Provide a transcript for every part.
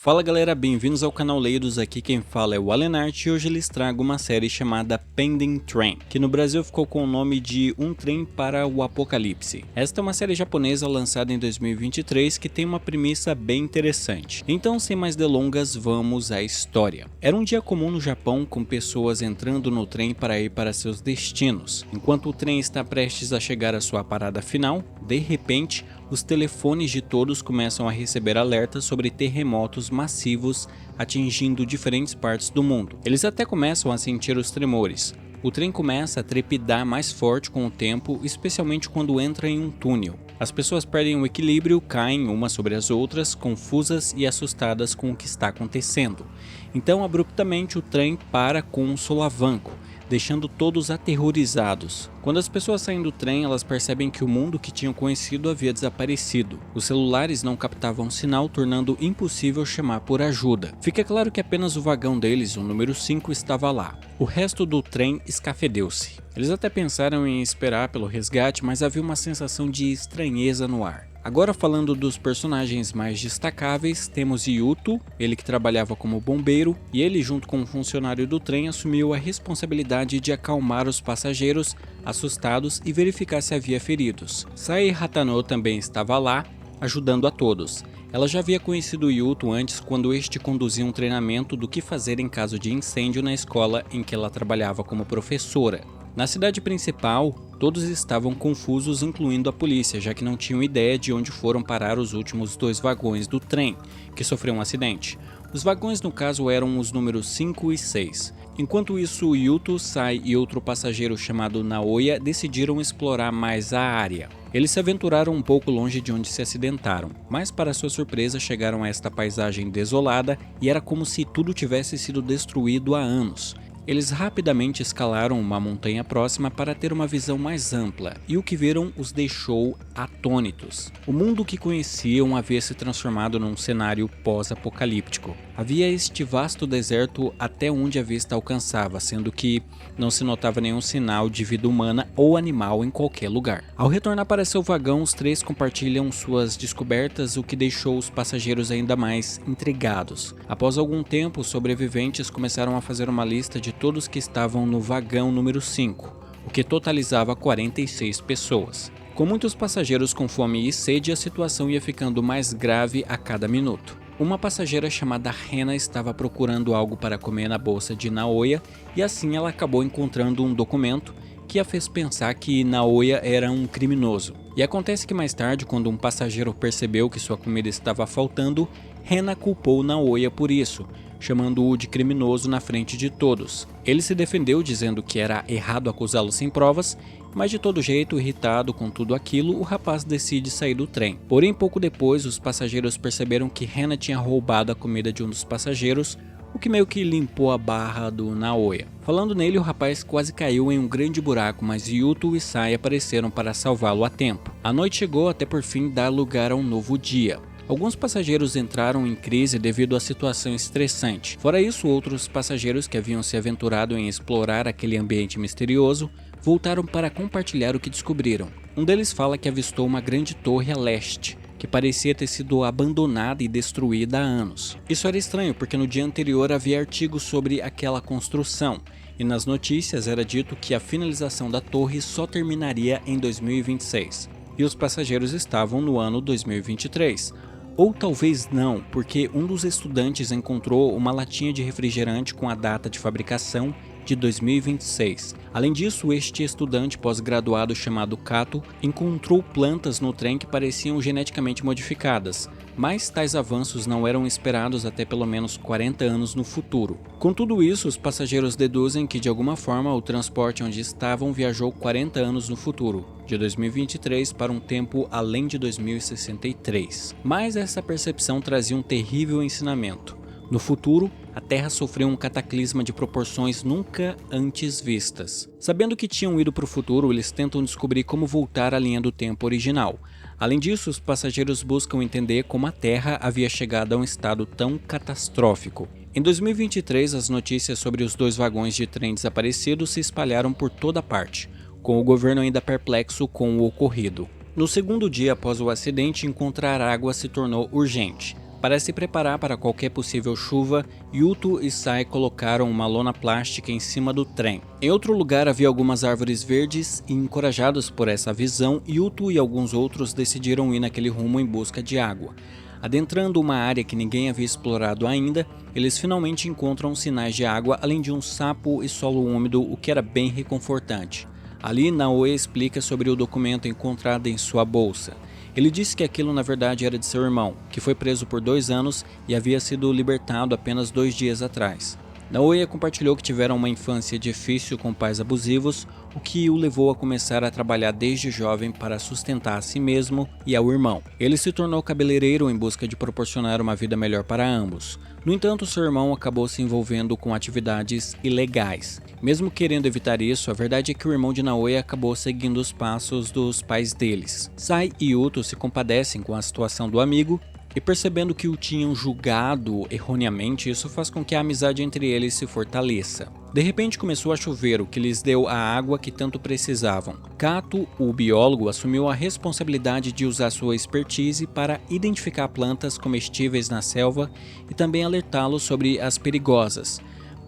Fala galera, bem-vindos ao canal Leidos, aqui quem fala é o Alenart e hoje lhes trago uma série chamada Pending Train, que no Brasil ficou com o nome de Um Trem para o Apocalipse. Esta é uma série japonesa lançada em 2023 que tem uma premissa bem interessante. Então, sem mais delongas, vamos à história. Era um dia comum no Japão com pessoas entrando no trem para ir para seus destinos. Enquanto o trem está prestes a chegar à sua parada final, de repente, os telefones de todos começam a receber alertas sobre terremotos massivos atingindo diferentes partes do mundo. Eles até começam a sentir os tremores. O trem começa a trepidar mais forte com o tempo, especialmente quando entra em um túnel. As pessoas perdem o equilíbrio, caem umas sobre as outras, confusas e assustadas com o que está acontecendo. Então, abruptamente, o trem para com um solavanco, deixando todos aterrorizados. Quando as pessoas saem do trem, elas percebem que o mundo que tinham conhecido havia desaparecido. Os celulares não captavam sinal, tornando impossível chamar por ajuda. Fica claro que apenas o vagão deles, o número 5, estava lá. O resto do trem escafedeu-se. Eles até pensaram em esperar pelo resgate, mas havia uma sensação de estranheza no ar. Agora falando dos personagens mais destacáveis, temos Yuto, ele que trabalhava como bombeiro, e ele junto com um funcionário do trem assumiu a responsabilidade de acalmar os passageiros assustados e verificar se havia feridos. Sai Hatano também estava lá, ajudando a todos. Ela já havia conhecido Yuto antes quando este conduzia um treinamento do que fazer em caso de incêndio na escola em que ela trabalhava como professora. Na cidade principal, todos estavam confusos, incluindo a polícia, já que não tinham ideia de onde foram parar os últimos 2 vagões do trem, que sofreu um acidente. Os vagões no caso eram os números 5 e 6. Enquanto isso, Yuto, Sai e outro passageiro chamado Naoya decidiram explorar mais a área. Eles se aventuraram um pouco longe de onde se acidentaram, mas para sua surpresa chegaram a esta paisagem desolada e era como se tudo tivesse sido destruído há anos. Eles rapidamente escalaram uma montanha próxima para ter uma visão mais ampla, e o que viram os deixou atônitos. O mundo que conheciam havia se transformado num cenário pós-apocalíptico. Havia este vasto deserto até onde a vista alcançava, sendo que não se notava nenhum sinal de vida humana ou animal em qualquer lugar. Ao retornar para seu vagão, os 3 compartilham suas descobertas, o que deixou os passageiros ainda mais intrigados. Após algum tempo, os sobreviventes começaram a fazer uma lista de todos que estavam no vagão número 5, o que totalizava 46 pessoas. Com muitos passageiros com fome e sede, a situação ia ficando mais grave a cada minuto. Uma passageira chamada Rena estava procurando algo para comer na bolsa de Naoya e assim ela acabou encontrando um documento que a fez pensar que Naoya era um criminoso. E acontece que mais tarde, quando um passageiro percebeu que sua comida estava faltando, Rena culpou Naoya por isso, chamando-o de criminoso na frente de todos. Ele se defendeu dizendo que era errado acusá-lo sem provas, mas de todo jeito, irritado com tudo aquilo, o rapaz decide sair do trem. Porém, pouco depois, os passageiros perceberam que Rena tinha roubado a comida de um dos passageiros, o que meio que limpou a barra do Naoya. Falando nele, o rapaz quase caiu em um grande buraco, mas Yuto e Sai apareceram para salvá-lo a tempo. A noite chegou até por fim dar lugar a um novo dia. Alguns passageiros entraram em crise devido à situação estressante. Fora isso, outros passageiros que haviam se aventurado em explorar aquele ambiente misterioso voltaram para compartilhar o que descobriram. Um deles fala que avistou uma grande torre a leste, que parecia ter sido abandonada e destruída há anos. Isso era estranho porque no dia anterior havia artigos sobre aquela construção, e nas notícias era dito que a finalização da torre só terminaria em 2026, e os passageiros estavam no ano 2023. Ou talvez não, porque um dos estudantes encontrou uma latinha de refrigerante com a data de fabricação de 2026. Além disso, este estudante pós-graduado chamado Kato encontrou plantas no trem que pareciam geneticamente modificadas, mas tais avanços não eram esperados até pelo menos 40 anos no futuro. Com tudo isso, os passageiros deduzem que de alguma forma o transporte onde estavam viajou 40 anos no futuro, de 2023 para um tempo além de 2063. Mas essa percepção trazia um terrível ensinamento. No futuro, a Terra sofreu um cataclisma de proporções nunca antes vistas. Sabendo que tinham ido para o futuro, eles tentam descobrir como voltar à linha do tempo original. Além disso, os passageiros buscam entender como a Terra havia chegado a um estado tão catastrófico. Em 2023, as notícias sobre os 2 vagões de trem desaparecidos se espalharam por toda parte, com o governo ainda perplexo com o ocorrido. No segundo dia após o acidente, encontrar água se tornou urgente. Para se preparar para qualquer possível chuva, Yuto e Sai colocaram uma lona plástica em cima do trem. Em outro lugar havia algumas árvores verdes e, encorajados por essa visão, Yuto e alguns outros decidiram ir naquele rumo em busca de água. Adentrando uma área que ninguém havia explorado ainda, eles finalmente encontram sinais de água, além de um sapo e solo úmido, o que era bem reconfortante. Ali, Naoya explica sobre o documento encontrado em sua bolsa. Ele disse que aquilo na verdade era de seu irmão, que foi preso por 2 anos e havia sido libertado apenas 2 dias atrás. Naoya compartilhou que tiveram uma infância difícil com pais abusivos, o que o levou a começar a trabalhar desde jovem para sustentar a si mesmo e ao irmão. Ele se tornou cabeleireiro em busca de proporcionar uma vida melhor para ambos. No entanto, seu irmão acabou se envolvendo com atividades ilegais. Mesmo querendo evitar isso, a verdade é que o irmão de Naoya acabou seguindo os passos dos pais deles. Sai e Yuto se compadecem com a situação do amigo, e percebendo que o tinham julgado erroneamente, isso faz com que a amizade entre eles se fortaleça. De repente começou a chover, o que lhes deu a água que tanto precisavam. Kato, o biólogo, assumiu a responsabilidade de usar sua expertise para identificar plantas comestíveis na selva e também alertá-los sobre as perigosas.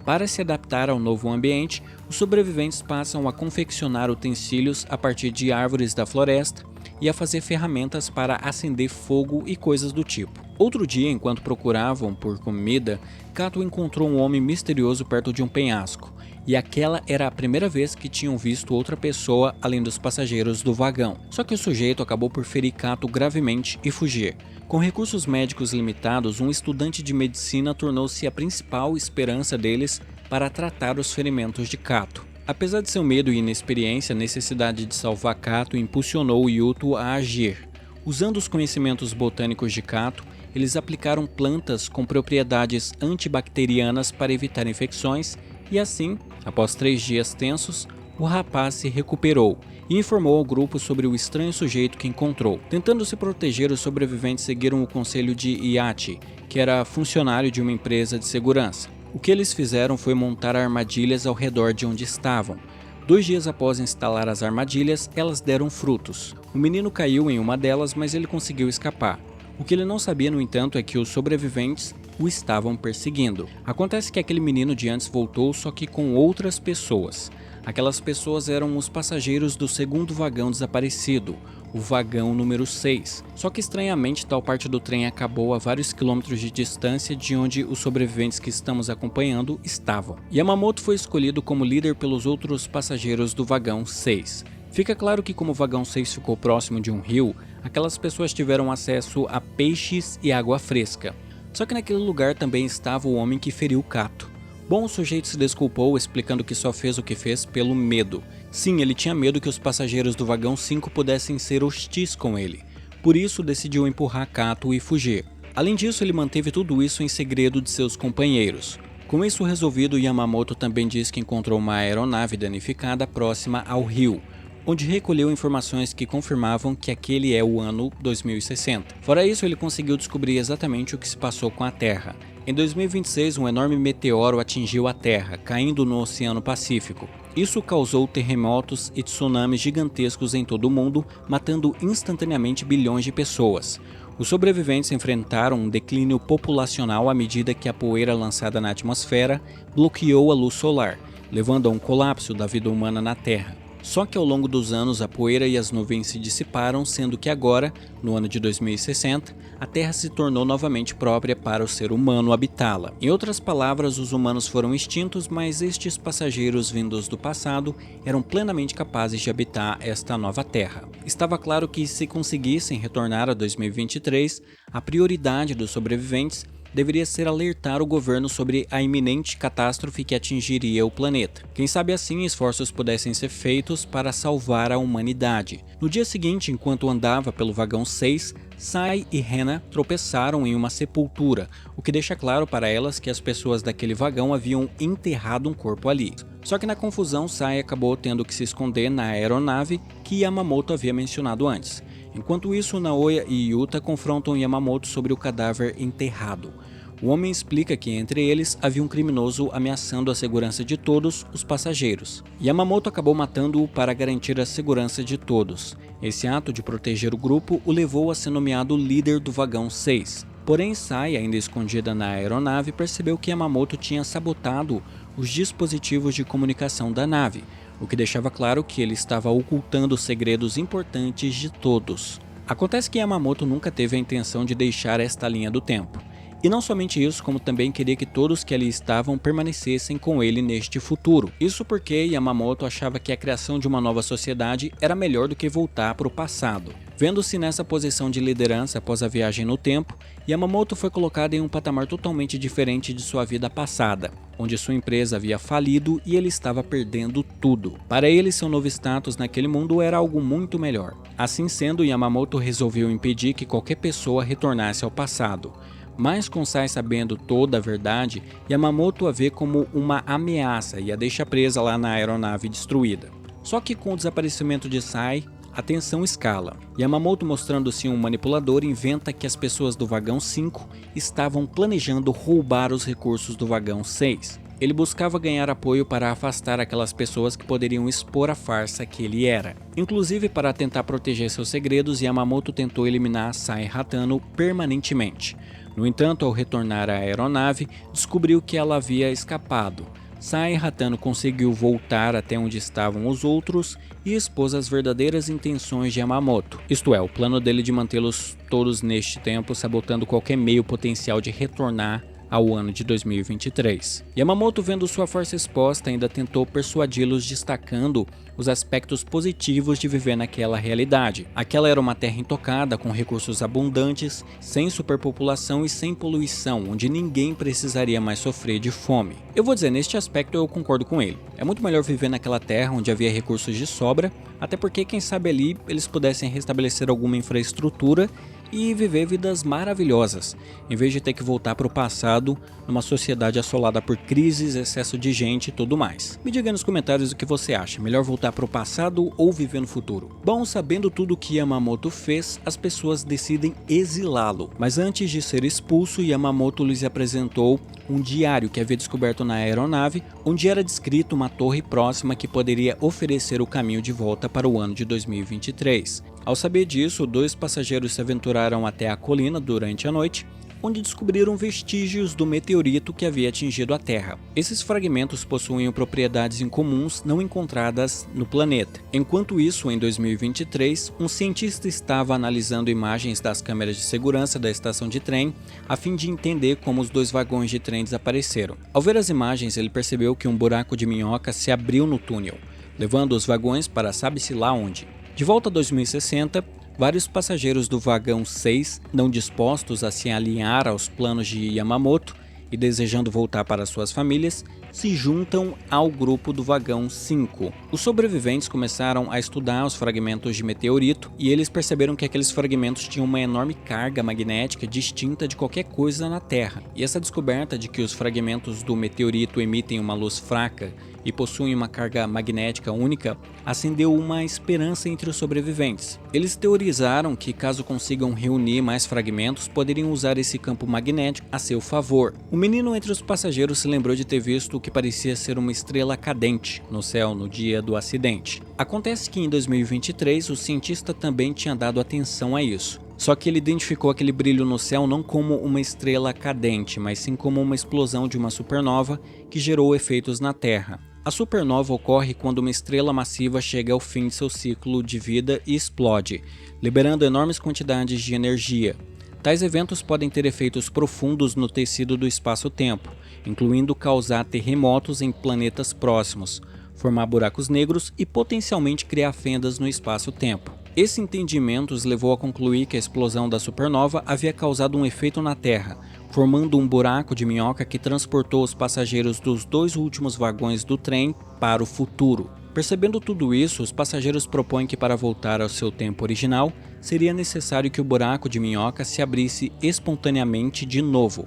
Para se adaptar ao novo ambiente, os sobreviventes passam a confeccionar utensílios a partir de árvores da floresta e a fazer ferramentas para acender fogo e coisas do tipo. Outro dia, enquanto procuravam por comida, Kato encontrou um homem misterioso perto de um penhasco, e aquela era a primeira vez que tinham visto outra pessoa além dos passageiros do vagão. Só que o sujeito acabou por ferir Kato gravemente e fugir. Com recursos médicos limitados, um estudante de medicina tornou-se a principal esperança deles para tratar os ferimentos de Kato. Apesar de seu medo e inexperiência, a necessidade de salvar Kato impulsionou Yuto a agir. Usando os conhecimentos botânicos de Kato, eles aplicaram plantas com propriedades antibacterianas para evitar infecções e assim, após 3 dias tensos, o rapaz se recuperou e informou ao grupo sobre o estranho sujeito que encontrou. Tentando se proteger, os sobreviventes seguiram o conselho de Yachi, que era funcionário de uma empresa de segurança. O que eles fizeram foi montar armadilhas ao redor de onde estavam. 2 dias após instalar as armadilhas, elas deram frutos. O menino caiu em uma delas, mas ele conseguiu escapar. O que ele não sabia, no entanto, é que os sobreviventes o estavam perseguindo. Acontece que aquele menino de antes voltou, só que com outras pessoas. Aquelas pessoas eram os passageiros do segundo vagão desaparecido, o vagão número 6. Só que estranhamente tal parte do trem acabou a vários quilômetros de distância de onde os sobreviventes que estamos acompanhando estavam. Yamamoto foi escolhido como líder pelos outros passageiros do vagão 6. Fica claro que como o vagão 6 ficou próximo de um rio, aquelas pessoas tiveram acesso a peixes e água fresca. Só que naquele lugar também estava o homem que feriu Kato. Bom, o sujeito se desculpou, explicando que só fez o que fez pelo medo. Sim, ele tinha medo que os passageiros do vagão 5 pudessem ser hostis com ele. Por isso, decidiu empurrar Kato e fugir. Além disso, ele manteve tudo isso em segredo de seus companheiros. Com isso resolvido, Yamamoto também diz que encontrou uma aeronave danificada próxima ao rio, onde recolheu informações que confirmavam que aquele é o ano 2060. Fora isso, ele conseguiu descobrir exatamente o que se passou com a Terra. Em 2026, um enorme meteoro atingiu a Terra, caindo no Oceano Pacífico. Isso causou terremotos e tsunamis gigantescos em todo o mundo, matando instantaneamente bilhões de pessoas. Os sobreviventes enfrentaram um declínio populacional à medida que a poeira lançada na atmosfera bloqueou a luz solar, levando a um colapso da vida humana na Terra. Só que ao longo dos anos a poeira e as nuvens se dissiparam, sendo que agora, no ano de 2060, a Terra se tornou novamente própria para o ser humano habitá-la. Em outras palavras, os humanos foram extintos, mas estes passageiros vindos do passado eram plenamente capazes de habitar esta nova Terra. Estava claro que se conseguissem retornar a 2023, a prioridade dos sobreviventes deveria ser alertar o governo sobre a iminente catástrofe que atingiria o planeta. Quem sabe assim esforços pudessem ser feitos para salvar a humanidade. No dia seguinte, enquanto andava pelo vagão 6, Sai e Hena tropeçaram em uma sepultura, o que deixa claro para elas que as pessoas daquele vagão haviam enterrado um corpo ali. Só que na confusão, Sai acabou tendo que se esconder na aeronave que Yamamoto havia mencionado antes. Enquanto isso, Naoya e Yuta confrontam Yamamoto sobre o cadáver enterrado. O homem explica que entre eles havia um criminoso ameaçando a segurança de todos os passageiros. Yamamoto acabou matando-o para garantir a segurança de todos. Esse ato de proteger o grupo o levou a ser nomeado líder do vagão 6. Porém, Sai, ainda escondida na aeronave, percebeu que Yamamoto tinha sabotado os dispositivos de comunicação da nave, o que deixava claro que ele estava ocultando segredos importantes de todos. Acontece que Yamamoto nunca teve a intenção de deixar esta linha do tempo. E não somente isso, como também queria que todos que ali estavam permanecessem com ele neste futuro. Isso porque Yamamoto achava que a criação de uma nova sociedade era melhor do que voltar para o passado. Vendo-se nessa posição de liderança após a viagem no tempo, Yamamoto foi colocado em um patamar totalmente diferente de sua vida passada, onde sua empresa havia falido e ele estava perdendo tudo. Para ele, seu novo status naquele mundo era algo muito melhor. Assim sendo, Yamamoto resolveu impedir que qualquer pessoa retornasse ao passado. Mas com Sai sabendo toda a verdade, Yamamoto a vê como uma ameaça e a deixa presa lá na aeronave destruída. Só que com o desaparecimento de Sai, a tensão escala. Yamamoto, mostrando-se um manipulador, inventa que as pessoas do vagão 5 estavam planejando roubar os recursos do vagão 6. Ele buscava ganhar apoio para afastar aquelas pessoas que poderiam expor a farsa que ele era. Inclusive, para tentar proteger seus segredos, Yamamoto tentou eliminar Sai Hatano permanentemente. No entanto, ao retornar à aeronave, descobriu que ela havia escapado. Sai Hatano conseguiu voltar até onde estavam os outros e expôs as verdadeiras intenções de Yamamoto, isto é, o plano dele de mantê-los todos neste tempo, sabotando qualquer meio potencial de retornar ao ano de 2023. Yamamoto, vendo sua força exposta, ainda tentou persuadi-los, destacando os aspectos positivos de viver naquela realidade. Aquela era uma terra intocada, com recursos abundantes, sem superpopulação e sem poluição, onde ninguém precisaria mais sofrer de fome. Eu vou dizer, neste aspecto eu concordo com ele. É muito melhor viver naquela terra onde havia recursos de sobra, até porque quem sabe ali eles pudessem restabelecer alguma infraestrutura e viver vidas maravilhosas, em vez de ter que voltar para o passado numa sociedade assolada por crises, excesso de gente e tudo mais. Me diga nos comentários o que você acha, melhor voltar para o passado ou viver no futuro? Bom, sabendo tudo o que Yamamoto fez, as pessoas decidem exilá-lo, mas antes de ser expulso, Yamamoto lhes apresentou um diário que havia descoberto na aeronave, onde era descrito uma torre próxima que poderia oferecer o caminho de volta para o ano de 2023. Ao saber disso, 2 passageiros se aventuraram até a colina durante a noite, onde descobriram vestígios do meteorito que havia atingido a Terra. Esses fragmentos possuíam propriedades incomuns não encontradas no planeta. Enquanto isso, em 2023, um cientista estava analisando imagens das câmeras de segurança da estação de trem, a fim de entender como os 2 vagões de trem desapareceram. Ao ver as imagens, ele percebeu que um buraco de minhoca se abriu no túnel, levando os vagões para sabe-se lá onde. De volta a 2060, vários passageiros do vagão 6, não dispostos a se alinhar aos planos de Yamamoto e desejando voltar para suas famílias, se juntam ao grupo do vagão 5. Os sobreviventes começaram a estudar os fragmentos de meteorito e eles perceberam que aqueles fragmentos tinham uma enorme carga magnética distinta de qualquer coisa na Terra. E essa descoberta de que os fragmentos do meteorito emitem uma luz fraca e possuem uma carga magnética única, acendeu uma esperança entre os sobreviventes. Eles teorizaram que, caso consigam reunir mais fragmentos, poderiam usar esse campo magnético a seu favor. O menino entre os passageiros se lembrou de ter visto o que parecia ser uma estrela cadente no céu no dia do acidente. Acontece que em 2023 o cientista também tinha dado atenção a isso. Só que ele identificou aquele brilho no céu não como uma estrela cadente, mas sim como uma explosão de uma supernova que gerou efeitos na Terra. A supernova ocorre quando uma estrela massiva chega ao fim de seu ciclo de vida e explode, liberando enormes quantidades de energia. Tais eventos podem ter efeitos profundos no tecido do espaço-tempo, incluindo causar terremotos em planetas próximos, formar buracos negros e potencialmente criar fendas no espaço-tempo. Esse entendimento os levou a concluir que a explosão da supernova havia causado um efeito na Terra, formando um buraco de minhoca que transportou os passageiros dos 2 últimos vagões do trem para o futuro. Percebendo tudo isso, os passageiros propõem que para voltar ao seu tempo original, seria necessário que o buraco de minhoca se abrisse espontaneamente de novo,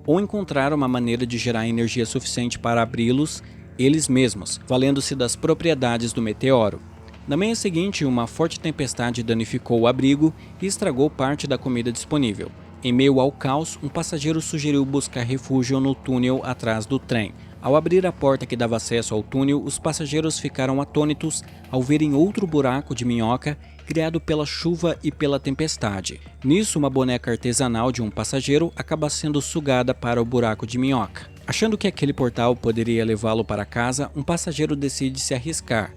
ou encontrar uma maneira de gerar energia suficiente para abri-los eles mesmos, valendo-se das propriedades do meteoro. Na manhã seguinte, uma forte tempestade danificou o abrigo e estragou parte da comida disponível. Em meio ao caos, um passageiro sugeriu buscar refúgio no túnel atrás do trem. Ao abrir a porta que dava acesso ao túnel, os passageiros ficaram atônitos ao verem outro buraco de minhoca criado pela chuva e pela tempestade. Nisso, uma boneca artesanal de um passageiro acaba sendo sugada para o buraco de minhoca. Achando que aquele portal poderia levá-lo para casa, um passageiro decide se arriscar,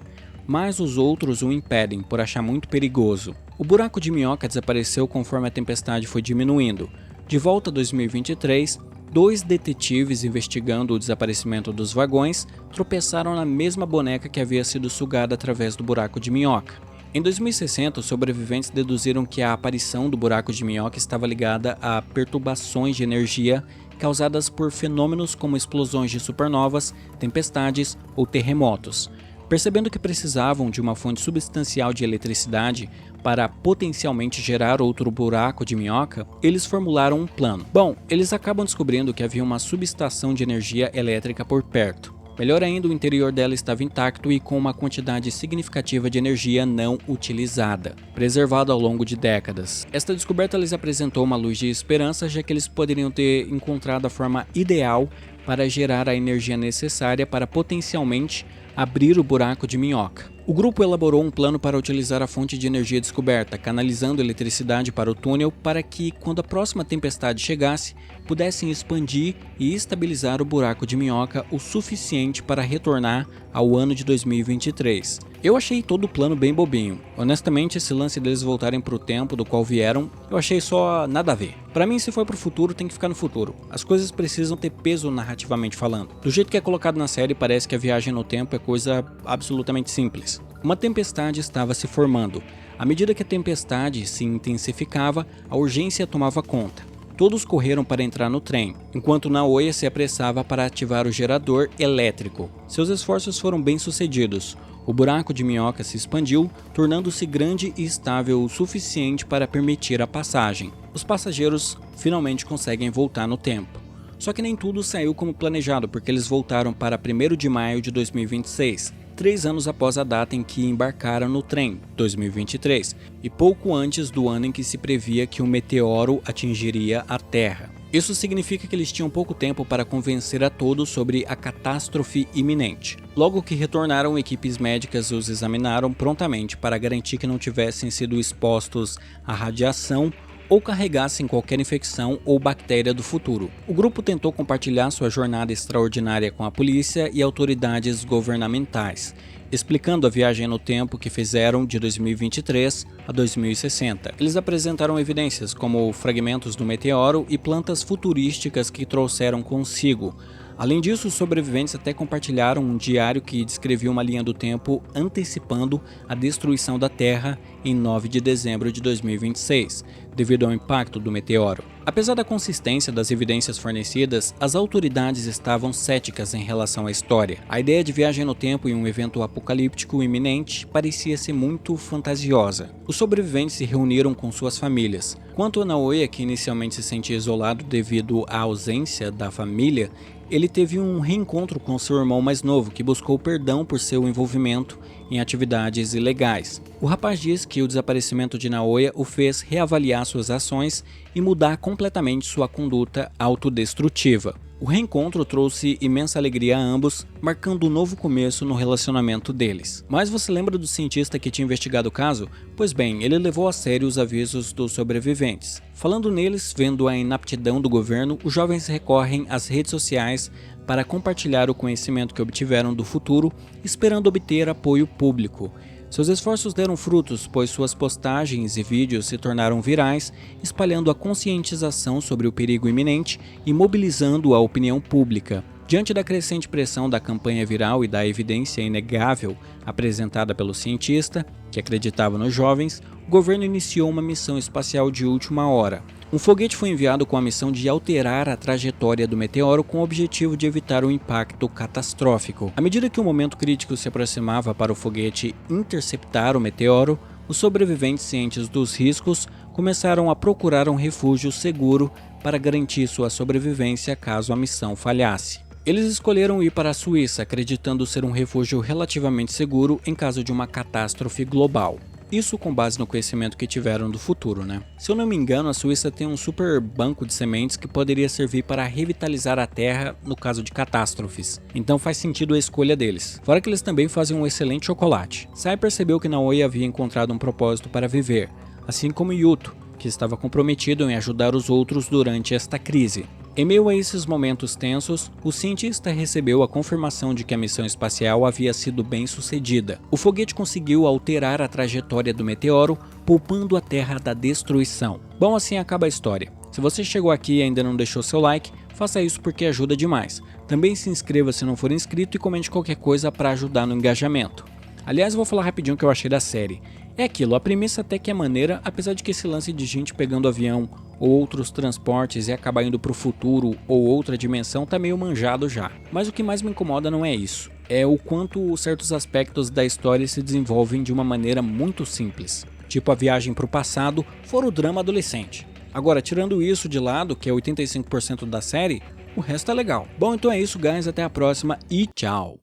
mas os outros o impedem por achar muito perigoso. O buraco de minhoca desapareceu conforme a tempestade foi diminuindo. De volta a 2023, 2 detetives investigando o desaparecimento dos vagões tropeçaram na mesma boneca que havia sido sugada através do buraco de minhoca. Em 2060, os sobreviventes deduziram que a aparição do buraco de minhoca estava ligada a perturbações de energia causadas por fenômenos como explosões de supernovas, tempestades ou terremotos. Percebendo que precisavam de uma fonte substancial de eletricidade para potencialmente gerar outro buraco de minhoca, eles formularam um plano. Bom, eles acabam descobrindo que havia uma subestação de energia elétrica por perto. Melhor ainda, o interior dela estava intacto e com uma quantidade significativa de energia não utilizada, preservada ao longo de décadas. Esta descoberta lhes apresentou uma luz de esperança, já que eles poderiam ter encontrado a forma ideal para gerar a energia necessária para potencialmente abrir o buraco de minhoca. O grupo elaborou um plano para utilizar a fonte de energia descoberta, canalizando eletricidade para o túnel para que, quando a próxima tempestade chegasse, pudessem expandir e estabilizar o buraco de minhoca o suficiente para retornar ao ano de 2023. Eu achei todo o plano bem bobinho. Honestamente, esse lance deles voltarem para o tempo do qual vieram, eu achei só nada a ver. Para mim, se for pro futuro, tem que ficar no futuro. As coisas precisam ter peso narrativamente falando. Do jeito que é colocado na série, parece que a viagem no tempo é coisa absolutamente simples. Uma tempestade estava se formando. À medida que a tempestade se intensificava, a urgência tomava conta. Todos correram para entrar no trem, enquanto Naoya se apressava para ativar o gerador elétrico. Seus esforços foram bem-sucedidos. O buraco de minhoca se expandiu, tornando-se grande e estável o suficiente para permitir a passagem. Os passageiros finalmente conseguem voltar no tempo. Só que nem tudo saiu como planejado, porque eles voltaram para 1º de maio de 2026, 3 anos após a data em que embarcaram no trem, 2023, e pouco antes do ano em que se previa que um meteoro atingiria a Terra. Isso significa que eles tinham pouco tempo para convencer a todos sobre a catástrofe iminente. Logo que retornaram, equipes médicas os examinaram prontamente para garantir que não tivessem sido expostos à radiação ou carregassem qualquer infecção ou bactéria do futuro. O grupo tentou compartilhar sua jornada extraordinária com a polícia e autoridades governamentais, explicando a viagem no tempo que fizeram de 2023 a 2060. Eles apresentaram evidências como fragmentos do meteoro e plantas futurísticas que trouxeram consigo. Além disso, os sobreviventes até compartilharam um diário que descrevia uma linha do tempo antecipando a destruição da Terra em 9 de dezembro de 2026, devido ao impacto do meteoro. Apesar da consistência das evidências fornecidas, as autoridades estavam céticas em relação à história. A ideia de viagem no tempo em um evento apocalíptico iminente parecia ser muito fantasiosa. Os sobreviventes se reuniram com suas famílias. Quanto a Naoya, que inicialmente se sentia isolado devido à ausência da família, ele teve um reencontro com seu irmão mais novo, que buscou perdão por seu envolvimento em atividades ilegais. O rapaz diz que o desaparecimento de Naoya o fez reavaliar suas ações e mudar completamente sua conduta autodestrutiva. O reencontro trouxe imensa alegria a ambos, marcando um novo começo no relacionamento deles. Mas você lembra do cientista que tinha investigado o caso? Pois bem, ele levou a sério os avisos dos sobreviventes. Falando neles, vendo a inaptidão do governo, os jovens recorrem às redes sociais para compartilhar o conhecimento que obtiveram do futuro, esperando obter apoio público. Seus esforços deram frutos, pois suas postagens e vídeos se tornaram virais, espalhando a conscientização sobre o perigo iminente e mobilizando a opinião pública. Diante da crescente pressão da campanha viral e da evidência inegável apresentada pelo cientista, que acreditava nos jovens, o governo iniciou uma missão espacial de última hora. Um foguete foi enviado com a missão de alterar a trajetória do meteoro com o objetivo de evitar um impacto catastrófico. À medida que o momento crítico se aproximava para o foguete interceptar o meteoro, os sobreviventes, cientes dos riscos, começaram a procurar um refúgio seguro para garantir sua sobrevivência caso a missão falhasse. Eles escolheram ir para a Suíça, acreditando ser um refúgio relativamente seguro em caso de uma catástrofe global. Isso com base no conhecimento que tiveram do futuro, né? Se eu não me engano, a Suíça tem um super banco de sementes que poderia servir para revitalizar a terra no caso de catástrofes. Então faz sentido a escolha deles. Fora que eles também fazem um excelente chocolate. Sai percebeu que Naoi havia encontrado um propósito para viver, assim como Yuto, que estava comprometido em ajudar os outros durante esta crise. Em meio a esses momentos tensos, o cientista recebeu a confirmação de que a missão espacial havia sido bem sucedida. O foguete conseguiu alterar a trajetória do meteoro, poupando a Terra da destruição. Bom, assim acaba a história. Se você chegou aqui e ainda não deixou seu like, faça isso porque ajuda demais. Também se inscreva se não for inscrito e comente qualquer coisa para ajudar no engajamento. Aliás, eu vou falar rapidinho o que eu achei da série. É aquilo, a premissa até que é maneira, apesar de que esse lance de gente pegando avião ou outros transportes e acabar indo pro futuro ou outra dimensão tá meio manjado já. Mas o que mais me incomoda não é isso, é o quanto certos aspectos da história se desenvolvem de uma maneira muito simples. Tipo a viagem pro passado, fora o drama adolescente. Agora, tirando isso de lado, que é 85% da série, o resto é legal. Bom, então é isso, guys, até a próxima e tchau!